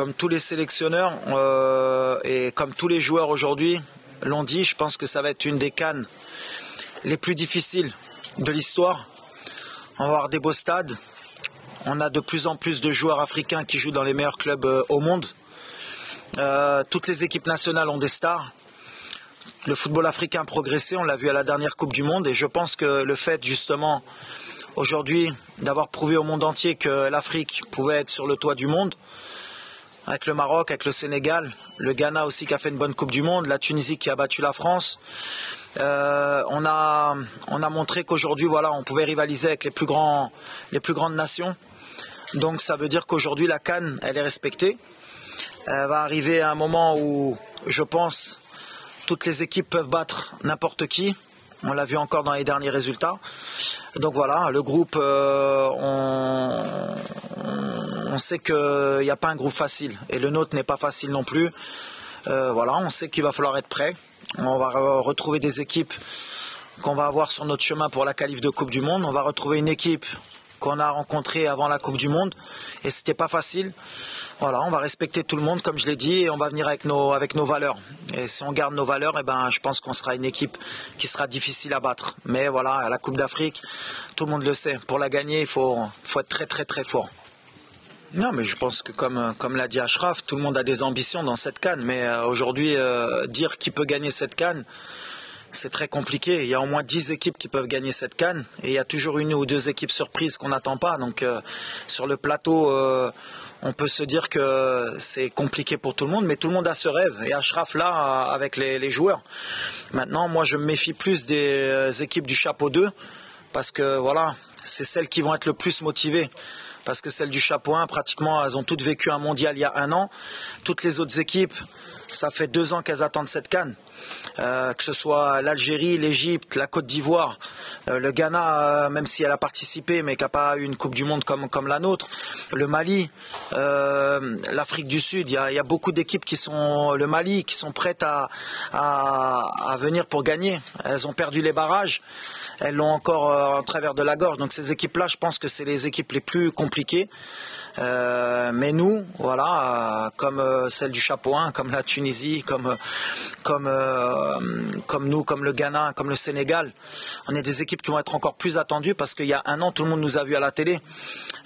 comme tous les sélectionneurs et comme tous les joueurs aujourd'hui l'ont dit, je pense que ça va être une des CAN les plus difficiles de l'histoire. On va avoir des beaux stades. On a de plus en plus de joueurs africains qui jouent dans les meilleurs clubs au monde. Toutes les équipes nationales ont des stars. Le football africain a progressé, on l'a vu à la dernière Coupe du Monde. Et je pense que le fait justement aujourd'hui d'avoir prouvé au monde entier que l'Afrique pouvait être sur le toit du monde, avec le Maroc, avec le Sénégal, le Ghana aussi qui a fait une bonne Coupe du Monde, la Tunisie qui a battu la France. On a montré qu'aujourd'hui, voilà, on pouvait rivaliser avec les plus grandes nations. Donc ça veut dire qu'aujourd'hui, la CAN, elle est respectée. Elle va arriver à un moment où, je pense, toutes les équipes peuvent battre n'importe qui. On l'a vu encore dans les derniers résultats. Donc voilà, le groupe, on sait qu'il n'y a pas un groupe facile. Et le nôtre n'est pas facile non plus. Voilà, on sait qu'il va falloir être prêt. On va retrouver des équipes qu'on va avoir sur notre chemin pour la qualif de Coupe du Monde. On va retrouver une équipe qu'on a rencontrée avant la Coupe du Monde. Et c'était pas facile. Voilà, on va respecter tout le monde, comme je l'ai dit, et on va venir avec nos valeurs. Et si on garde nos valeurs, eh ben, je pense qu'on sera une équipe qui sera difficile à battre. Mais voilà, à la Coupe d'Afrique, tout le monde le sait. Pour la gagner, il faut être très très très fort. Non, mais je pense que comme l'a dit Achraf, tout le monde a des ambitions dans cette CAN. Mais aujourd'hui, dire qui peut gagner cette CAN, c'est très compliqué. Il y a au moins 10 équipes qui peuvent gagner cette CAN. Et il y a toujours une ou deux équipes surprises qu'on n'attend pas. Donc sur le plateau, on peut se dire que c'est compliqué pour tout le monde. Mais tout le monde a ce rêve. Et Achraf là, avec les joueurs. Maintenant, moi, je me méfie plus des équipes du chapeau 2. Parce que voilà, c'est celles qui vont être le plus motivées. Parce que celles du chapeau 1, pratiquement, elles ont toutes vécu un mondial il y a 1 an. Toutes les autres équipes, ça fait 2 ans qu'elles attendent cette CAN. Que ce soit l'Algérie, l'Égypte, la Côte d'Ivoire, le Ghana, même si elle a participé, mais qui n'a pas eu une Coupe du Monde comme la nôtre, le Mali, l'Afrique du Sud, il y a beaucoup d'équipes qui sont prêtes à venir pour gagner. Elles ont perdu les barrages. Elles l'ont encore en travers de la gorge. Donc ces équipes-là, je pense que c'est les équipes les plus compliquées. Mais nous, voilà, comme celle du chapeau 1, comme la Tunisie, comme nous, comme le Ghana, comme le Sénégal, on est des équipes qui vont être encore plus attendues parce qu'il y a 1 an, tout le monde nous a vus à la télé.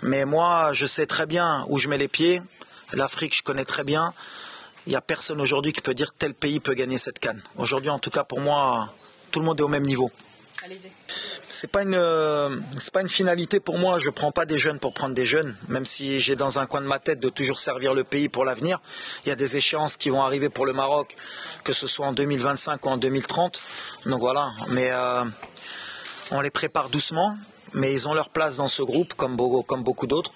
Mais moi, je sais très bien où je mets les pieds. L'Afrique, je connais très bien. Il n'y a personne aujourd'hui qui peut dire tel pays peut gagner cette CAN. Aujourd'hui, en tout cas, pour moi, tout le monde est au même niveau. Allez-y. C'est pas une finalité pour moi. Je prends pas des jeunes pour prendre des jeunes, même si j'ai dans un coin de ma tête de toujours servir le pays pour l'avenir. Il y a des échéances qui vont arriver pour le Maroc, que ce soit en 2025 ou en 2030. Donc voilà, mais on les prépare doucement, mais ils ont leur place dans ce groupe, comme beaucoup d'autres.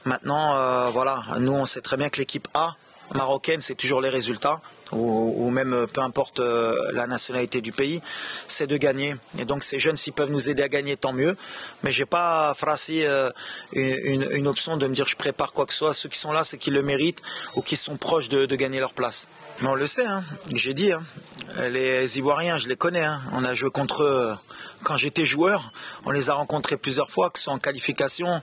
Maintenant, voilà, nous on sait très bien que l'équipe A marocaine, c'est toujours les résultats. Ou même peu importe la nationalité du pays, c'est de gagner. Et donc ces jeunes, s'ils peuvent nous aider à gagner, tant mieux. Mais j'ai pas phrasé une option de me dire je prépare quoi que ce soit. Ceux qui sont là, c'est qu'ils le méritent ou qui sont proches de gagner leur place. Mais on le sait, hein, j'ai dit, hein, les Ivoiriens, je les connais. Hein, on a joué contre eux quand j'étais joueur. On les a rencontrés plusieurs fois, que ce soit en qualification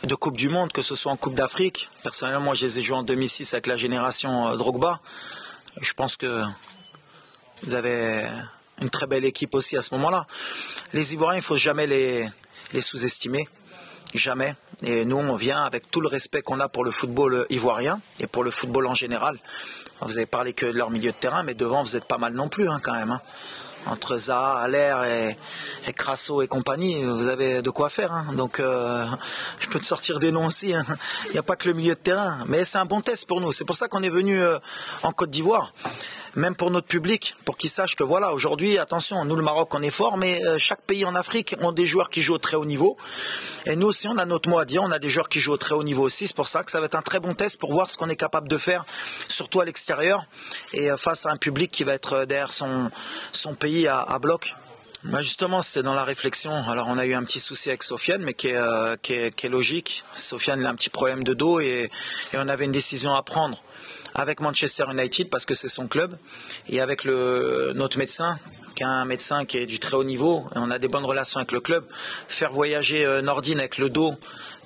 de Coupe du Monde, que ce soit en Coupe d'Afrique. Personnellement, moi, je les ai joués en 2006 avec la génération Drogba. Je pense que vous avez une très belle équipe aussi à ce moment-là. Les Ivoiriens, il ne faut jamais les sous-estimer. Jamais. Et nous, on vient avec tout le respect qu'on a pour le football ivoirien et pour le football en général. Vous avez parlé que de leur milieu de terrain, mais devant, vous n'êtes pas mal non plus, hein, quand même. Hein. Entre Zaha, Haller et Crasso et compagnie, vous avez de quoi faire. Hein. Donc, je peux te sortir des noms aussi. Hein. Il n'y a pas que le milieu de terrain. Mais c'est un bon test pour nous. C'est pour ça qu'on est venu en Côte d'Ivoire. Même pour notre public, pour qu'ils sachent que voilà, aujourd'hui, attention, nous le Maroc, on est fort, mais chaque pays en Afrique ont des joueurs qui jouent au très haut niveau. Et nous aussi, on a notre mot à dire, on a des joueurs qui jouent au très haut niveau aussi. C'est pour ça que ça va être un très bon test pour voir ce qu'on est capable de faire, surtout à l'extérieur, et face à un public qui va être derrière son pays à bloc. Bah justement, c'est dans la réflexion. Alors, on a eu un petit souci avec Sofiane, mais qui est logique. Sofiane, il a un petit problème de dos et on avait une décision à prendre avec Manchester United parce que c'est son club et avec notre médecin avec un médecin qui est du très haut niveau. Et on a des bonnes relations avec le club. Faire voyager Nordin avec le dos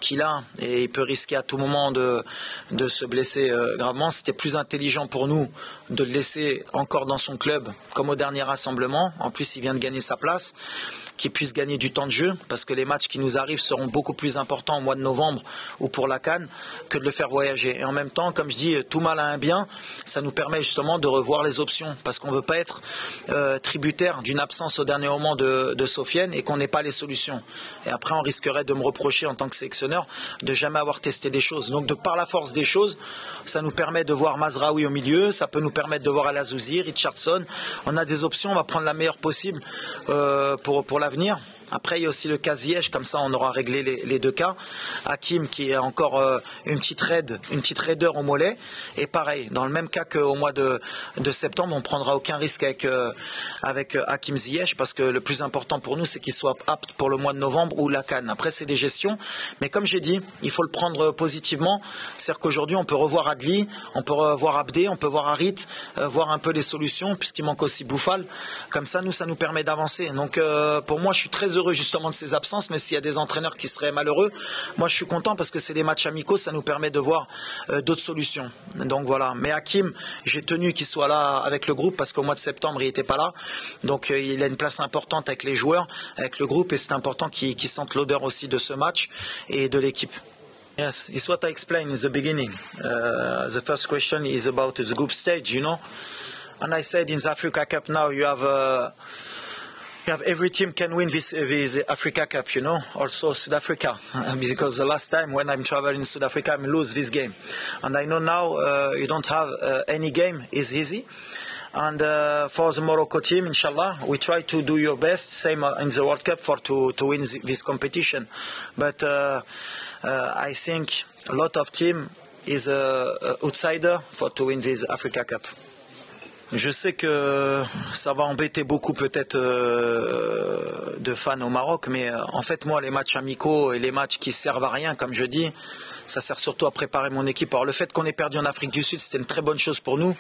qu'il a, et il peut risquer à tout moment de se blesser gravement. C'était plus intelligent pour nous de le laisser encore dans son club, comme au dernier rassemblement. En plus, il vient de gagner sa place, qu'il puisse gagner du temps de jeu, parce que les matchs qui nous arrivent seront beaucoup plus importants au mois de novembre ou pour la CAN que de le faire voyager. Et en même temps, comme je dis, tout mal a un bien, ça nous permet justement de revoir les options, parce qu'on ne veut pas être tributaire d'une absence au dernier moment de Sofiane et qu'on n'ait pas les solutions. Et après, on risquerait de me reprocher en tant que sélectionneur de jamais avoir testé des choses. Donc, de par la force des choses, ça nous permet de voir Mazraoui au milieu, ça peut nous permettre de voir Al-Azouzi, Richardson. On a des options, on va prendre la meilleure possible pour l'avenir. Après, il y a aussi le cas Ziyech, comme ça on aura réglé les deux cas. Hakim qui a encore une petite raideur au mollet. Et pareil, dans le même cas qu'au mois de septembre, on ne prendra aucun risque avec Hakim Ziyech, parce que le plus important pour nous, c'est qu'il soit apte pour le mois de novembre ou la CAN. Après, c'est des gestions. Mais comme j'ai dit, il faut le prendre positivement. C'est-à-dire qu'aujourd'hui, on peut revoir Adli, on peut revoir Abdé, on peut voir Harit, voir un peu les solutions, puisqu'il manque aussi Bouffal. Comme ça, ça nous permet d'avancer. Donc, pour moi, je suis très heureux justement de ces absences, mais s'il y a des entraîneurs qui seraient malheureux, moi je suis content parce que c'est des matchs amicaux, ça nous permet de voir d'autres solutions. Donc voilà. Mais Hakim, j'ai tenu qu'il soit là avec le groupe parce qu'au mois de septembre il n'était pas là, donc il a une place importante avec les joueurs, avec le groupe, et c'est important qu'il sente l'odeur aussi de ce match et de l'équipe. Yes, it's what I explained in the beginning. The first question is about the group stage, you know, and I said in the Africa Cup now you have every team can win this Africa Cup, you know, also South Africa, because the last time when I'm traveling in South Africa, I lose this game. And I know now you don't have any game is easy. And for the Morocco team, inshallah, we try to do your best, same in the World Cup, to win this competition. But I think a lot of team is a outsider to win this Africa Cup. Je sais que ça va embêter beaucoup peut-être de fans au Maroc, mais en fait moi les matchs amicaux et les matchs qui servent à rien, comme je dis, ça sert surtout à préparer mon équipe. Alors le fait qu'on ait perdu en Afrique du Sud, c'était une très bonne chose pour nous.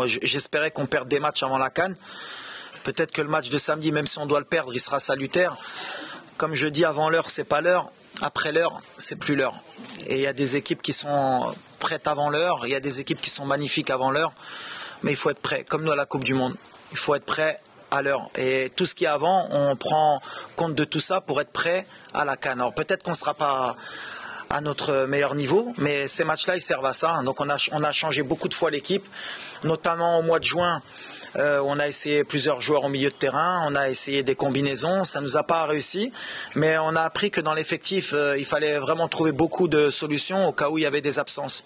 J'espérais qu'on perde des matchs avant la CAN. Peut-être que le match de samedi, même si on doit le perdre, il sera salutaire. Comme je dis, avant l'heure, c'est pas l'heure. Après l'heure, c'est plus l'heure. Et il y a des équipes qui sont prêtes avant l'heure, il y a des équipes qui sont magnifiques avant l'heure. Mais il faut être prêt, comme nous à la Coupe du Monde. Il faut être prêt à l'heure. Et tout ce qui est avant, on prend compte de tout ça pour être prêt à la CAN. Alors peut-être qu'on ne sera pas à notre meilleur niveau, mais ces matchs-là, ils servent à ça. Donc on a changé beaucoup de fois l'équipe, notamment au mois de juin. On a essayé plusieurs joueurs au milieu de terrain, on a essayé des combinaisons, ça ne nous a pas réussi, mais on a appris que dans l'effectif, il fallait vraiment trouver beaucoup de solutions au cas où il y avait des absences.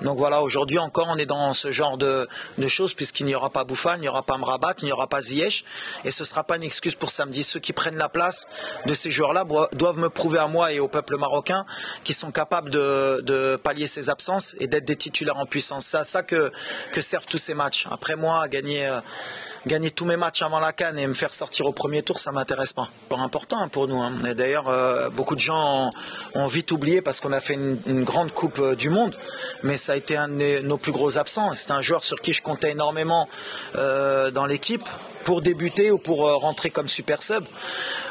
Donc voilà, aujourd'hui encore, on est dans ce genre de choses, puisqu'il n'y aura pas Bouffal, il n'y aura pas Mrabat, il n'y aura pas Ziyech, et ce ne sera pas une excuse pour samedi. Ceux qui prennent la place de ces joueurs-là doivent me prouver à moi et au peuple marocain qu'ils sont capables de pallier ces absences et d'être des titulaires en puissance. C'est à ça que servent tous ces matchs. Après moi, gagner tous mes matchs avant la CAN et me faire sortir au premier tour, ça ne m'intéresse pas. C'est important pour nous. Et d'ailleurs, beaucoup de gens ont vite oublié parce qu'on a fait une grande Coupe du Monde, mais ça a été un de nos plus gros absents. C'est un joueur sur qui je comptais énormément dans l'équipe pour débuter ou pour rentrer comme super sub.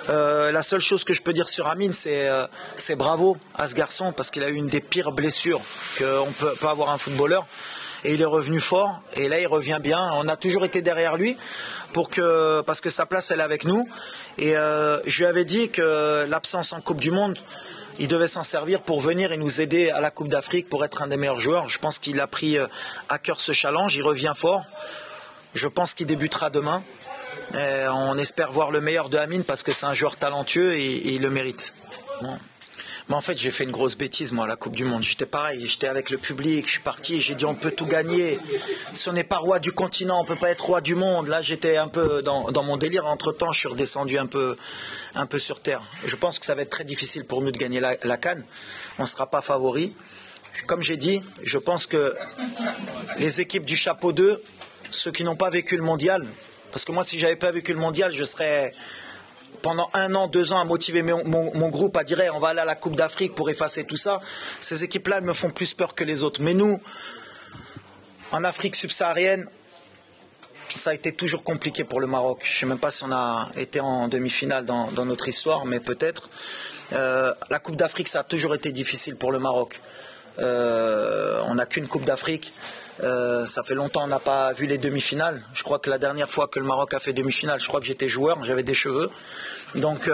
La seule chose que je peux dire sur Amine, c'est bravo à ce garçon, parce qu'il a eu une des pires blessures qu'on peut avoir un footballeur. Et il est revenu fort, et là il revient bien. On a toujours été derrière lui parce que sa place elle est avec nous. Et je lui avais dit que l'absence en Coupe du Monde, il devait s'en servir pour venir et nous aider à la Coupe d'Afrique pour être un des meilleurs joueurs. Je pense qu'il a pris à cœur ce challenge, il revient fort. Je pense qu'il débutera demain. Et on espère voir le meilleur de Amine parce que c'est un joueur talentueux et il le mérite. Bon. Mais en fait, j'ai fait une grosse bêtise, moi, à la Coupe du Monde. J'étais pareil, j'étais avec le public, je suis parti, j'ai dit on peut tout gagner. Si on n'est pas roi du continent, on ne peut pas être roi du monde. Là, j'étais un peu dans mon délire. Entre-temps, je suis redescendu un peu sur terre. Je pense que ça va être très difficile pour nous de gagner la CAN. On ne sera pas favori. Comme j'ai dit, je pense que les équipes du chapeau 2, ceux qui n'ont pas vécu le mondial, parce que moi, si je n'avais pas vécu le mondial, je serais pendant 1 an, 2 ans à motiver mon groupe à dire on va aller à la Coupe d'Afrique pour effacer tout ça. Ces équipes-là, elles me font plus peur que les autres. Mais nous, en Afrique subsaharienne, ça a été toujours compliqué pour le Maroc. Je ne sais même pas si on a été en demi-finale dans notre histoire, mais peut-être. La Coupe d'Afrique, ça a toujours été difficile pour le Maroc. On n'a qu'une Coupe d'Afrique. Ça fait longtemps qu'on n'a pas vu les demi-finales. Je crois que la dernière fois que le Maroc a fait demi-finale, je crois que j'étais joueur, j'avais des cheveux. Donc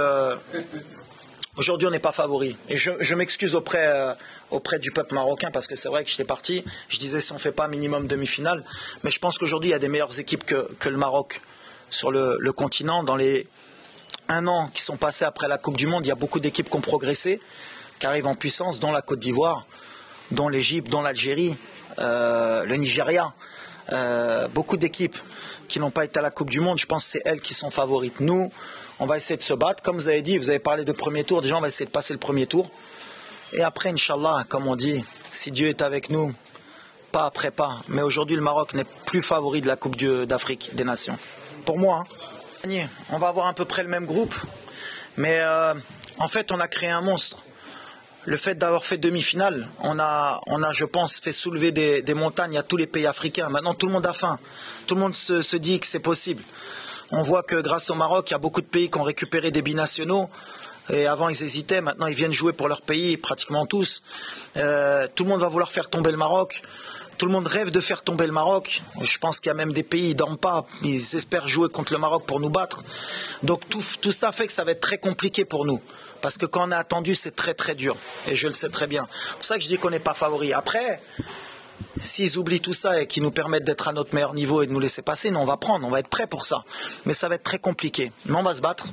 aujourd'hui, on n'est pas favori. Et je m'excuse auprès du peuple marocain parce que c'est vrai que j'étais parti. Je disais si on ne fait pas minimum demi-finale. Mais je pense qu'aujourd'hui, il y a des meilleures équipes que le Maroc sur le continent. Dans les 1 an qui sont passés après la Coupe du Monde, il y a beaucoup d'équipes qui ont progressé, qui arrivent en puissance, dont la Côte d'Ivoire, dont l'Égypte, dont l'Algérie, le Nigeria. Beaucoup d'équipes qui n'ont pas été à la Coupe du Monde. Je pense que c'est elles qui sont favorites. Nous, on va essayer de se battre. Comme vous avez dit, vous avez parlé de premier tour. Déjà, on va essayer de passer le premier tour. Et après, Inch'Allah, comme on dit, si Dieu est avec nous, pas après pas. Mais aujourd'hui, le Maroc n'est plus favori de la Coupe d'Afrique des Nations. Pour moi, hein. On va avoir à peu près le même groupe. Mais en fait, on a créé un monstre. Le fait d'avoir fait demi-finale, on a, je pense, fait soulever des montagnes à tous les pays africains. Maintenant, tout le monde a faim. Tout le monde se dit que c'est possible. On voit que grâce au Maroc, il y a beaucoup de pays qui ont récupéré des binationaux. Et avant, ils hésitaient. Maintenant, ils viennent jouer pour leur pays, pratiquement tous. Tout le monde va vouloir faire tomber le Maroc. Tout le monde rêve de faire tomber le Maroc. Je pense qu'il y a même des pays, ils dorment pas. Ils espèrent jouer contre le Maroc pour nous battre. Donc, tout ça fait que ça va être très compliqué pour nous. Parce que quand on est attendu, c'est très très dur. Et je le sais très bien. C'est pour ça que je dis qu'on n'est pas favori. Après, s'ils oublient tout ça et qu'ils nous permettent d'être à notre meilleur niveau et de nous laisser passer, nous on va prendre, on va être prêts pour ça. Mais ça va être très compliqué. Mais on va se battre.